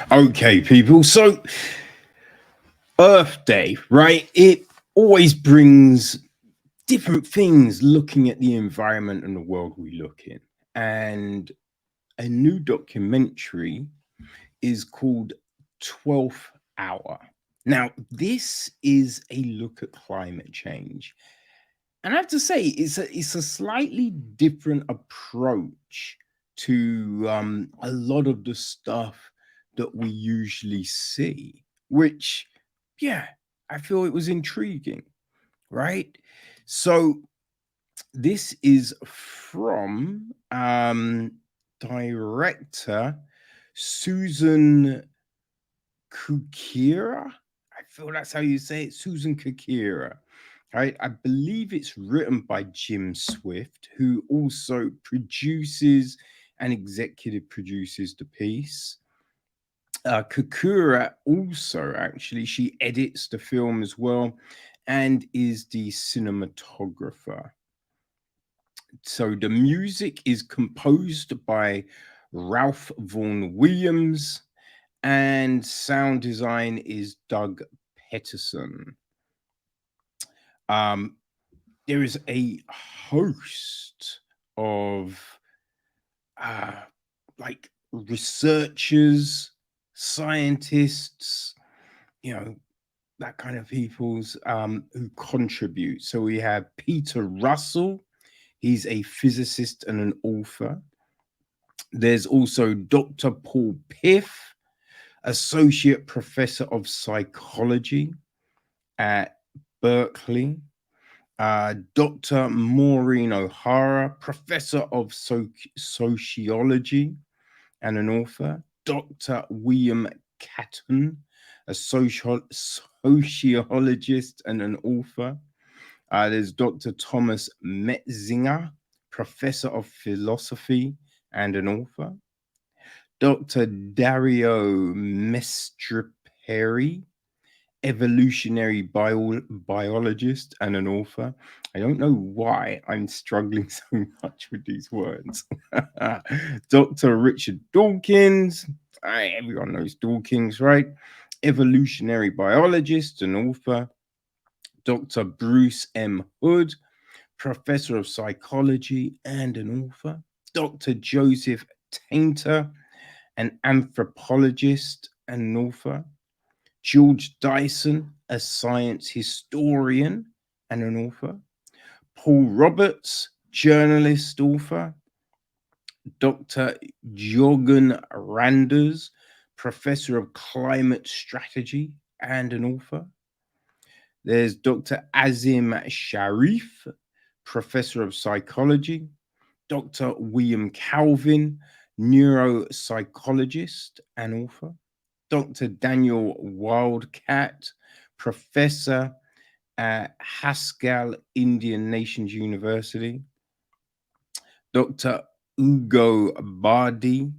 Okay, people. So, Earth Day, right? It always brings different things looking at the environment and the world we look in. And a new documentary is called 12th Hour. Now, this is a look at climate change. And I have to say, it's a slightly different approach to a lot of the stuff that we usually see, which, yeah, I feel it was intriguing, right? So this is from director Susan Kucera. I feel that's how you say it, Susan Kucera. Right, I believe it's written by Jim Swift, who also produces and executive produces the piece. Kakura also actually she edits the film as well, and is the cinematographer. So the music is composed by Ralph Vaughan Williams, and sound design is Doug Peterson. Um, there is a host of uh, like researchers, scientists, you know, that kind of people's who contribute. So we have Peter Russell, he's a physicist and an author. There's also Dr. Paul Piff, associate professor of psychology at Berkeley. Dr. Maureen O'Hara, professor of sociology and an author. Dr. William Catton, a sociologist and an author. There's Dr. Thomas Metzinger, professor of philosophy and an author. Dr. Dario Mestriperi, evolutionary biologist and an author. I don't know why I'm struggling so much with these words. Dr. Richard Dawkins, everyone knows Dawkins, right? Evolutionary biologist and author. Dr. Bruce M. Hood, professor of psychology and an author. Dr. Joseph Tainter, an anthropologist and an author. George Dyson, a science historian and an author. Paul Roberts, journalist, author. Dr. Jorgen Randers, professor of climate strategy and an author. There's Dr. Azim Sharif, professor of psychology. Dr. William Calvin, neuropsychologist and author. Dr. Daniel Wildcat, professor at Haskell Indian Nations University. Dr. Ugo Bardi,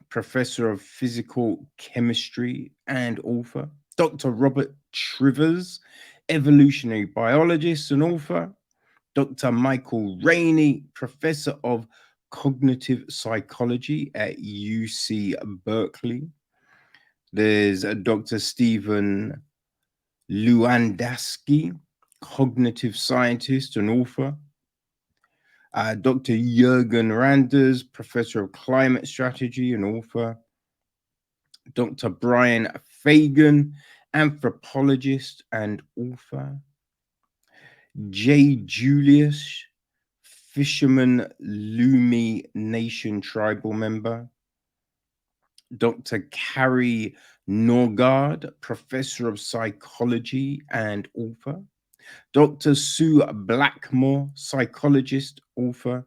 professor of physical chemistry and author. Dr. Robert Trivers, evolutionary biologist and author. Dr. Michael Rainey, professor of cognitive psychology at UC Berkeley. There's a Dr. Stephen Lewandowski, cognitive scientist and author. Dr. Jürgen Randers, professor of climate strategy and author. Dr. Brian Fagan, anthropologist and author. J. Julius, Fisherman Lumi Nation tribal member. Dr. Carrie Norgard, professor of psychology and author. Dr. Sue Blackmore, psychologist, author.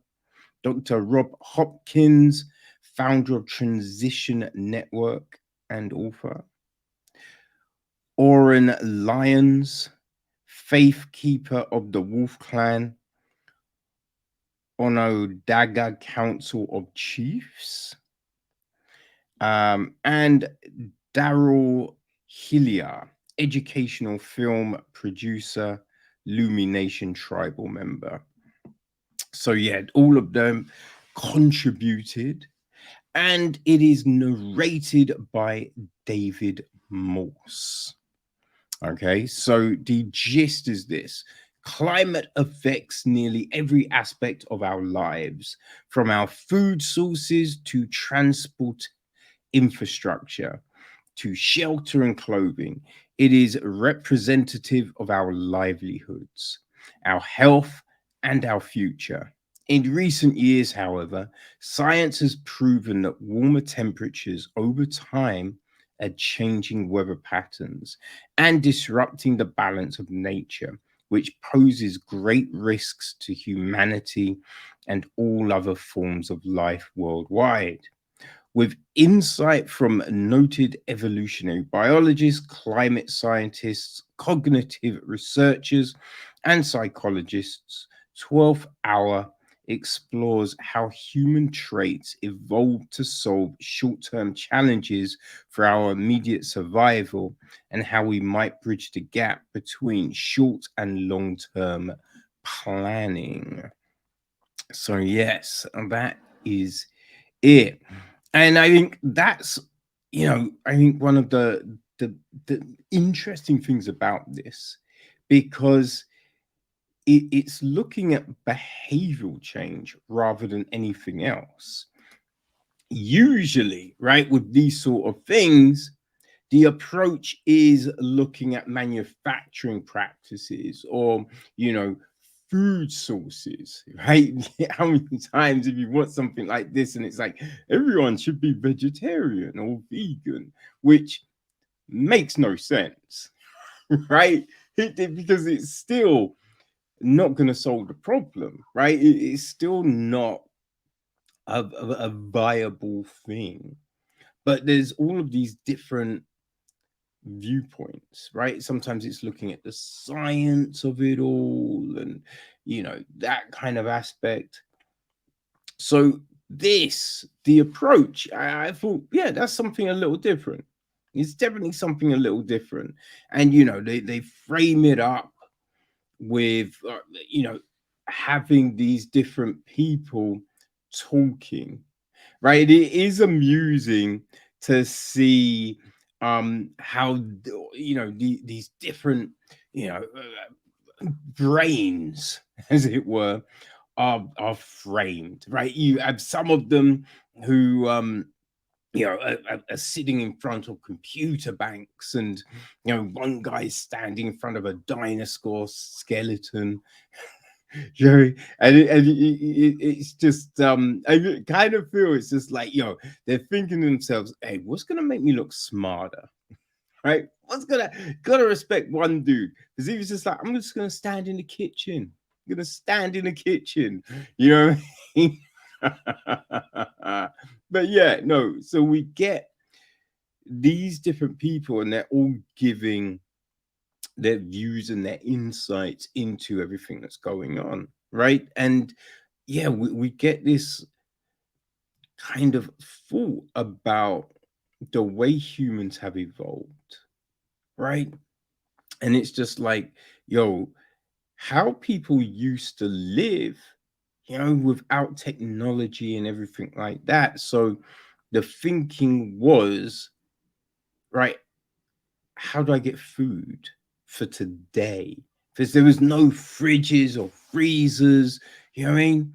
Dr. Rob Hopkins, founder of Transition Network and author. Oren Lyons, faith keeper of the Wolf Clan, Onondaga Council of Chiefs, and Daryl Hillier, educational film producer, Lumi Nation tribal member. So yeah, all of them contributed, and it is narrated by David Morse. Okay, so the gist is this: climate affects nearly every aspect of our lives, from our food sources to transport infrastructure to shelter and clothing. It is representative of our livelihoods, our health, and our future. In recent years, however, science has proven that warmer temperatures over time are changing weather patterns and disrupting the balance of nature, which poses great risks to humanity and all other forms of life worldwide. With insight from noted evolutionary biologists, climate scientists, cognitive researchers, and psychologists, 12th Hour explores how human traits evolved to solve short term challenges for our immediate survival and how we might bridge the gap between short and long term planning. So, yes, that is it. And I think that's, I think one of the interesting things about this, because it's looking at behavioral change rather than anything else. Usually, right, with these sort of things, the approach is looking at manufacturing practices or, you know, food sources, right? How many times if you want something like this and it's like everyone should be vegetarian or vegan, which makes no sense, right? Because it's still not going to solve the problem, right? It's still not a viable thing. But there's all of these different viewpoints, right? Sometimes it's looking at the science of it all and, that kind of aspect. So, the approach, I thought, yeah, that's something a little different. It's definitely something a little different. And, they frame it up with, having these different people talking, right? It is amusing to see how these different brains, as it were, are framed, right? You have some of them who are sitting in front of computer banks, and one guy's standing in front of a dinosaur skeleton. It's just I kind of feel it's just like, they're thinking to themselves, hey, what's gonna make me look smarter, right? What's gonna Gotta respect one dude, because he was just like, I'm just gonna stand in the kitchen. I'm gonna stand in the kitchen, you know what I mean? But yeah, no, so we get these different people and they're all giving their views and their insights into everything that's going on, right? And yeah, we get this kind of thought about the way humans have evolved, right? And it's just like, yo, how people used to live, without technology and everything like that. So the thinking was, right, how do I get food for today? Because there was no fridges or freezers, you know what I mean?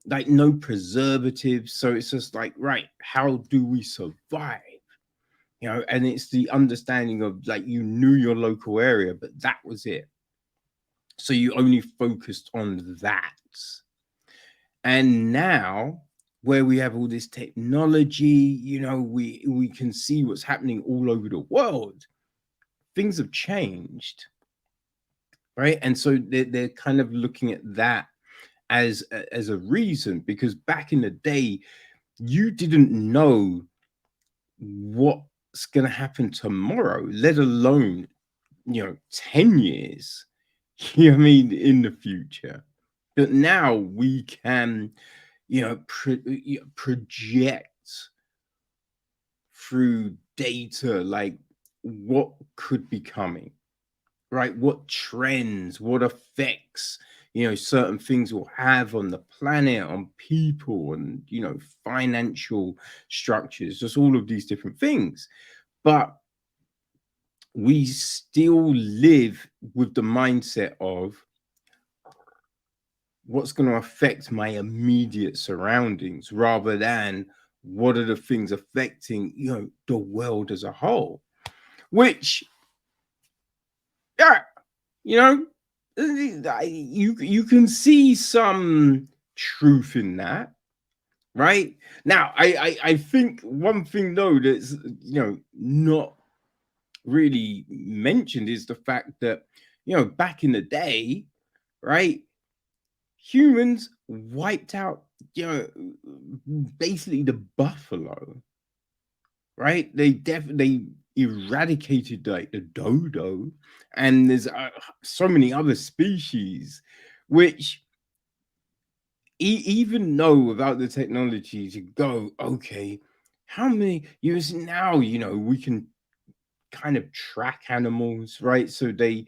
Like no preservatives. So it's just like, right, how do we survive? And it's the understanding of like you knew your local area, but that was it. So you only focused on that. And now, where we have all this technology, we can see what's happening all over the world. Things have changed, right? And so they're kind of looking at that as a reason, because back in the day, you didn't know what's going to happen tomorrow, let alone 10 years, you know what I mean, in the future. But now we can project through data like what could be coming, right? What trends, what effects, certain things will have on the planet, on people, and financial structures, just all of these different things. But we still live with the mindset of what's going to affect my immediate surroundings rather than what are the things affecting the world as a whole, which, yeah, you know you can see some truth in that, right? Now I think one thing though that's not really mentioned is the fact that back in the day, right, humans wiped out basically the buffalo, right? They definitely eradicated like the dodo, and there's so many other species which even though without the technology to go, okay, how many years now, we can kind of track animals, right? So they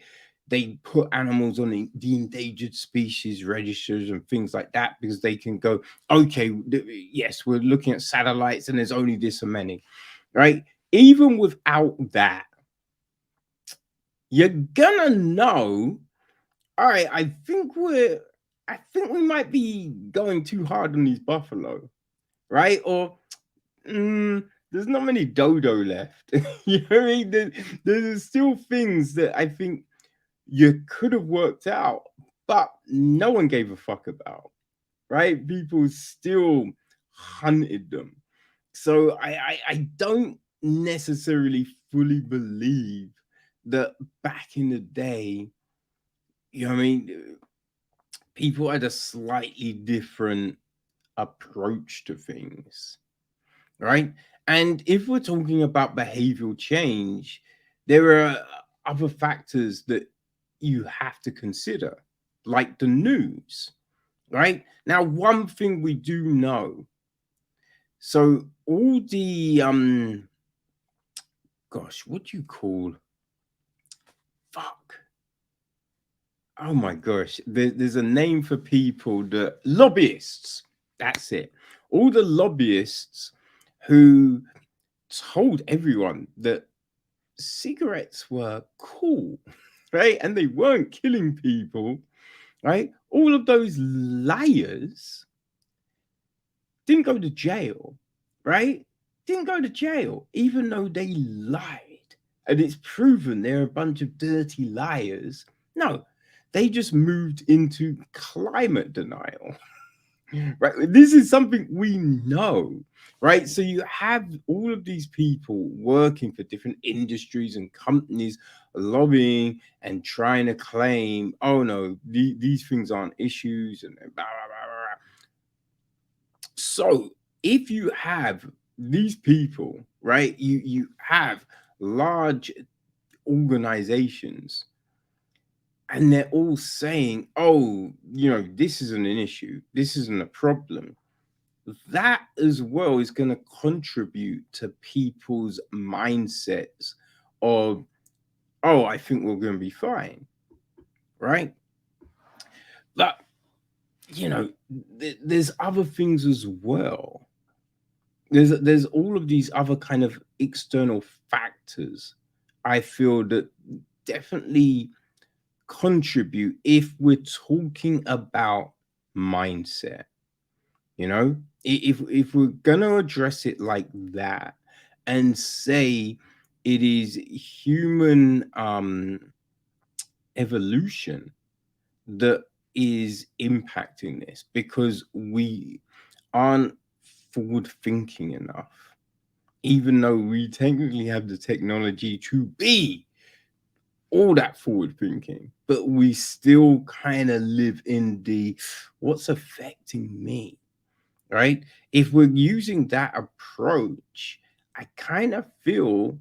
put animals on the endangered species registers and things like that because they can go, okay, yes, we're looking at satellites and there's only this and many, right? Even without that, you're gonna know, all right, I think we might be going too hard on these buffalo, right? Or there's not many dodo left. You know what I mean? There's still things that I think you could have worked out, but no one gave a fuck about, right? People still hunted them. So I don't necessarily fully believe that back in the day, you know what I mean, people had a slightly different approach to things, right? And if we're talking about behavioral change, there are other factors that you have to consider, like the news, right? Now, one thing we do know, so all the gosh, what do you call, fuck, oh my gosh, there's a name for people, that lobbyists, that's it. All the lobbyists who told everyone that cigarettes were cool, right? And they weren't killing people, right? All of those liars didn't go to jail, right? Didn't go to jail, even though they lied. And it's proven they're a bunch of dirty liars. No, they just moved into climate denial. Right, this is something we know, right? So you have all of these people working for different industries and companies, lobbying and trying to claim, oh no, these things aren't issues, and blah, blah, blah, blah. So if you have these people, right, you have large organizations, and they're all saying, oh, this isn't an issue, this isn't a problem, that as well is going to contribute to people's mindsets of, oh, I think we're going to be fine, right? But there's other things as well. There's all of these other kind of external factors I feel that definitely contribute if we're talking about mindset. If we're gonna address it like that and say it is human evolution that is impacting this because we aren't forward thinking enough, even though we technically have the technology to be all that forward thinking, but we still kind of live in the what's affecting me, right? If we're using that approach, I kind of feel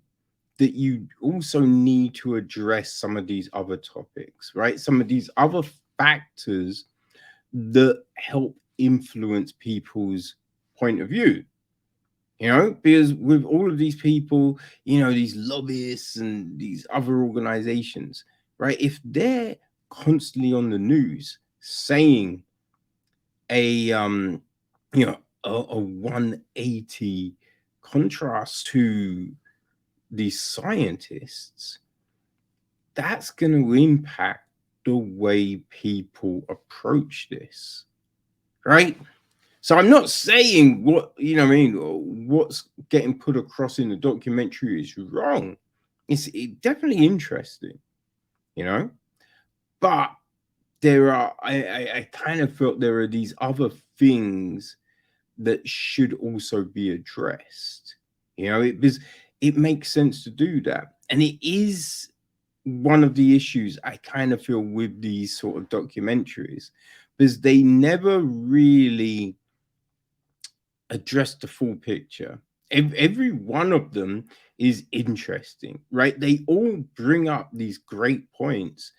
that you also need to address some of these other topics, right? Some of these other factors that help influence people's point of view, because with all of these people, these lobbyists and these other organizations, right? If they're constantly on the news, saying a a 180 contrast to these scientists, that's going to impact the way people approach this, right? So I'm not saying what I mean, what's getting put across in the documentary is wrong. It's definitely interesting, you know, but there are I kind of felt there are these other things that should also be addressed. Because it makes sense to do that. And it is one of the issues I kind of feel with these sort of documentaries, because they never really address the full picture. Every one of them is interesting, right? They all bring up these great points,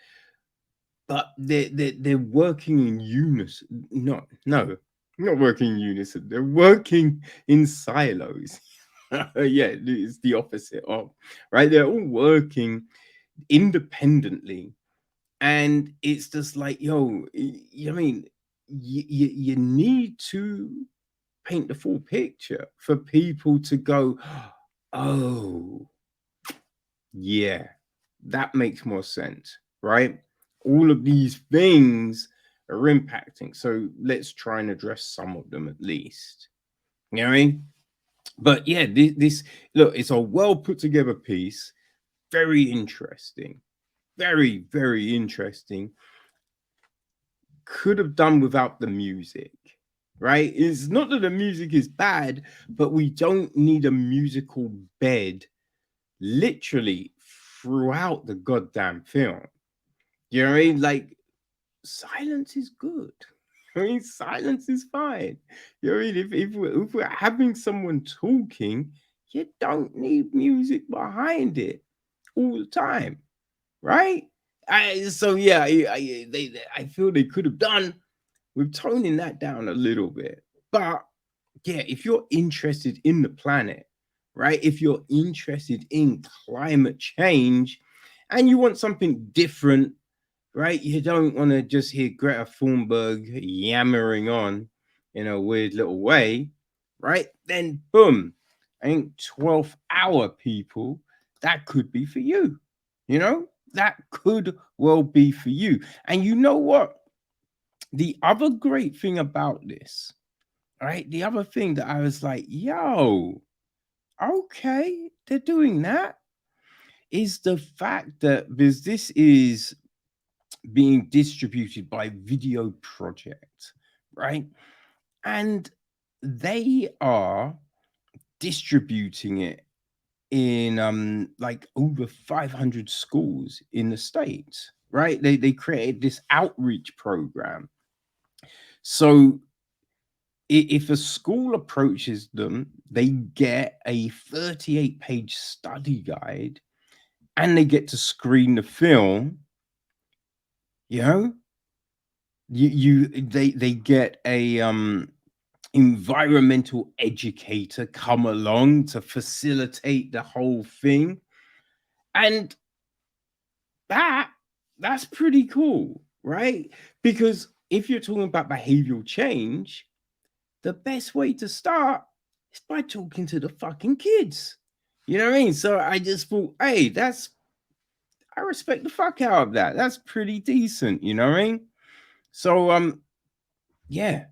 but they're working in unison. No, not working in unison. They're working in silos. Yeah, it's the opposite of, right. They're all working independently, and it's just like, I mean, you need to paint the full picture for people to go, oh, yeah, that makes more sense, right? All of these things are impacting. So let's try and address some of them at least. You know what I mean? But yeah, this look, it's a well put together piece. Very interesting. Very, very interesting. Could have done without the music, right? It's not that the music is bad, but we don't need a musical bed literally throughout the goddamn film. You know what I mean? Like, silence is good. I mean, silence is fine. You know what I mean? If we're having someone talking, you don't need music behind it all the time, right? So yeah, I feel they could have done with toning that down a little bit. But yeah, if you're interested in the planet, right? If you're interested in climate change and you want something different, right? You don't want to just hear Greta Thunberg yammering on in a weird little way, right? Then boom, I think 12th hour people, that could be for you. That could well be for you. And you know what? The other great thing about this, right? The other thing that I was like, yo, okay, they're doing that, is the fact that because this is being distributed by Video Project, right? And they are distributing it in like over 500 schools in the States, right? They created this outreach program. So if a school approaches them, they get a 38-page study guide and they get to screen the film. you know they get a environmental educator come along to facilitate the whole thing, and that that's pretty cool, right? Because if you're talking about behavioral change, the best way to start is by talking to the fucking kids. You know what I mean? So I just thought, hey, I respect the fuck out of that. That's pretty decent, you know what I mean? So yeah,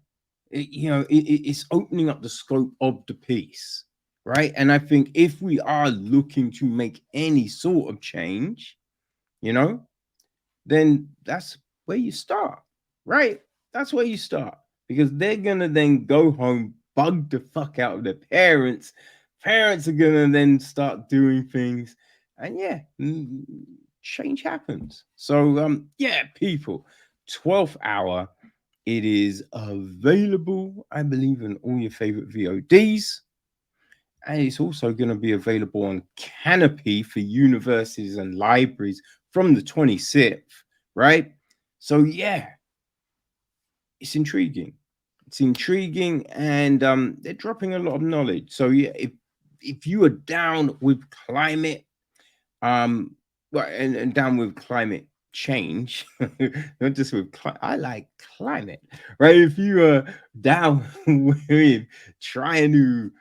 it's opening up the scope of the piece, right? And I think if we are looking to make any sort of change, you know, then that's where you start, right? That's where you start, because they're gonna then go home, bug the fuck out of their parents. Parents are gonna then start doing things, and yeah, change happens. So yeah, people, 12th hour. It is available, I believe, in all your favorite VODs. And it's also going to be available on Canopy for universities and libraries from the 26th, right? So, yeah, it's intriguing. It's intriguing, and they're dropping a lot of knowledge. So, yeah, if you are down with climate, well, and down with climate change, not just with I like climate, right? If you are down with trying to,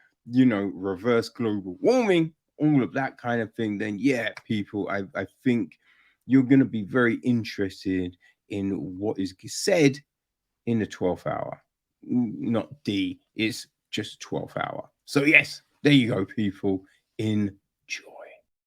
reverse global warming, all of that kind of thing, then yeah, people, I think you're going to be very interested in what is said in the 12th hour. Not D, it's just 12th hour. So yes, there you go, people, in